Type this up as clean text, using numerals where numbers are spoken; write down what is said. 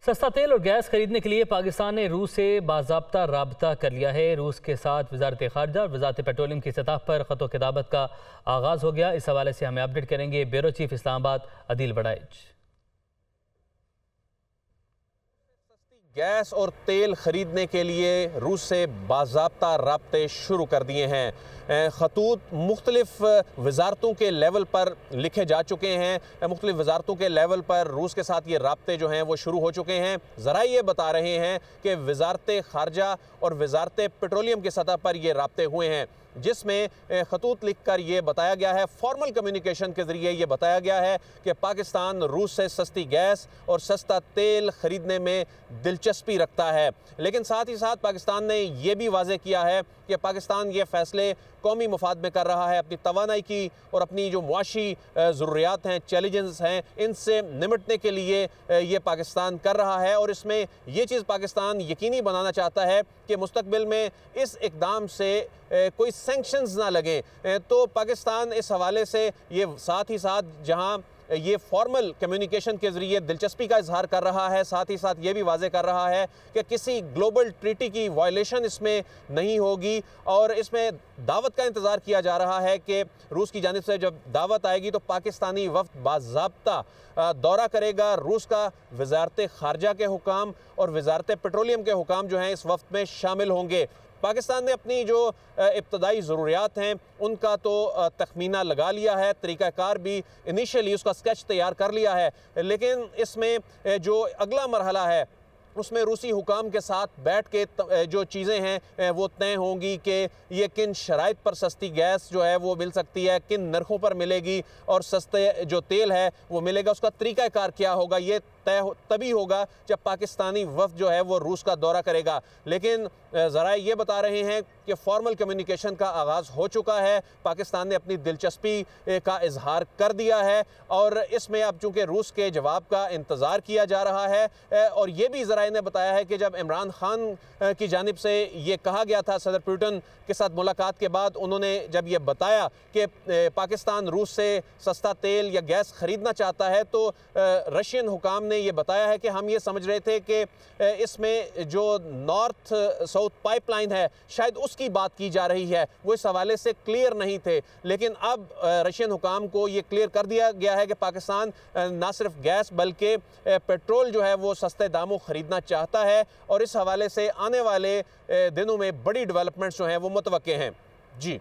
सस्ता तेल और गैस खरीदने के लिए पाकिस्तान ने रूस से बाज़ाब्ता राब्ता कर लिया है। रूस के साथ वजारत खारजा और वजारत पेट्रोलियम की सतह पर ख़त किताबत का आगाज़ हो गया। इस हवाले से हमें अपडेट करेंगे bureau chief Islamabad Adeel बड़ाइच। Gas और तेल ख़रीदने के लिए रूस से बाज़ाब्ता राब्ते शुरू कर दिए हैं। ख़तूत मुख्तलिफ वजारतों के लेवल पर लिखे जा चुके हैं। मुख्तलिफ वजारतों के लेवल पर रूस के साथ ये राब्ते जो हैं वो शुरू हो चुके हैं। ज़रा ये बता रहे हैं कि वजारत खारजा और वजारत पेट्रोलियम की सतह पर ये राब्ते हुए हैं, जिसमें ख़तूत लिख कर ये बताया गया है, फॉर्मल कम्युनिकेशन के ज़रिए ये बताया गया है कि पाकिस्तान रूस से सस्ती गैस और सस्ता तेल ख़रीदने में दिलचस्पी रखता है। लेकिन साथ ही साथ पाकिस्तान ने यह भी वाज़ेह किया है कि पाकिस्तान ये फ़ैसले कौमी मफाद में कर रहा है, अपनी तवानाई की और अपनी जो मुआशी ज़रूरियात हैं, चैलेंजेस हैं, इनसे निमटने के लिए ये पाकिस्तान कर रहा है। और इसमें ये चीज़ पाकिस्तान यकीनी बनाना चाहता है कि मुस्तकबिल में इस इक़दाम से कोई सैंक्शंस ना लगे। तो पाकिस्तान इस हवाले से ये साथ ही साथ जहाँ ये फॉर्मल कम्युनिकेशन के ज़रिए दिलचस्पी का इजहार कर रहा है, साथ ही साथ ये भी वाज़े कर रहा है कि किसी ग्लोबल ट्रीटी की वायलेशन इसमें नहीं होगी। और इसमें दावत का इंतज़ार किया जा रहा है कि रूस की जानिब से जब दावत आएगी तो पाकिस्तानी वफ़द बाज़ाब्ता दौरा करेगा रूस का। वजारत खारजा के हुकाम और वजारत पेट्रोलियम के हुकाम जो हैं इस वफ़द में शामिल होंगे। पाकिस्तान ने अपनी जो इब्तदाई ज़रूरियात हैं उनका तो तखमीना लगा लिया है, तरीक़ाकार भी इनिशियली उसका स्केच तैयार कर लिया है, लेकिन इसमें जो अगला मरहला है उसमें रूसी हुकाम के साथ बैठ के जो चीज़ें हैं वो तय होंगी कि ये किन शराइत पर सस्ती गैस जो है वो मिल सकती है, किन नरखों पर मिलेगी, और सस्ते जो तेल है वो मिलेगा, उसका तरीक़ाकार क्या होगा, ये तय तभी होगा जब पाकिस्तानी वफ़द जो है वो रूस का दौरा करेगा। लेकिन ज़रा ये बता रहे हैं कि फॉर्मल कम्युनिकेशन का आगाज़ हो चुका है, पाकिस्तान ने अपनी दिलचस्पी का इजहार कर दिया है और इसमें अब चूँकि रूस के जवाब का इंतज़ार किया जा रहा है। और ये भी ज़रा ने बताया है कि जब इमरान खान की जानिब से ये कहा गया था, सदर पुतिन के साथ मुलाकात के बाद उन्होंने जब ये बताया कि पाकिस्तान रूस से सस्ता तेल या गैस ख़रीदना चाहता है, तो रशियन हुकाम ने ये बताया है कि हम ये समझ रहे थे कि इसमें जो नॉर्थ साउथ पाइपलाइन है शायद उसकी बात की जा रही है, वो इस हवाले से क्लियर नहीं थे। लेकिन अब रशियन हुकाम को ये क्लियर कर दिया गया है कि पाकिस्तान ना सिर्फ गैस बल्कि पेट्रोल जो है वो सस्ते दामों ख़रीदना चाहता है, और इस हवाले से आने वाले दिनों में बड़ी डेवलपमेंट्स जो हैं वो मुतवक्के हैं। जी।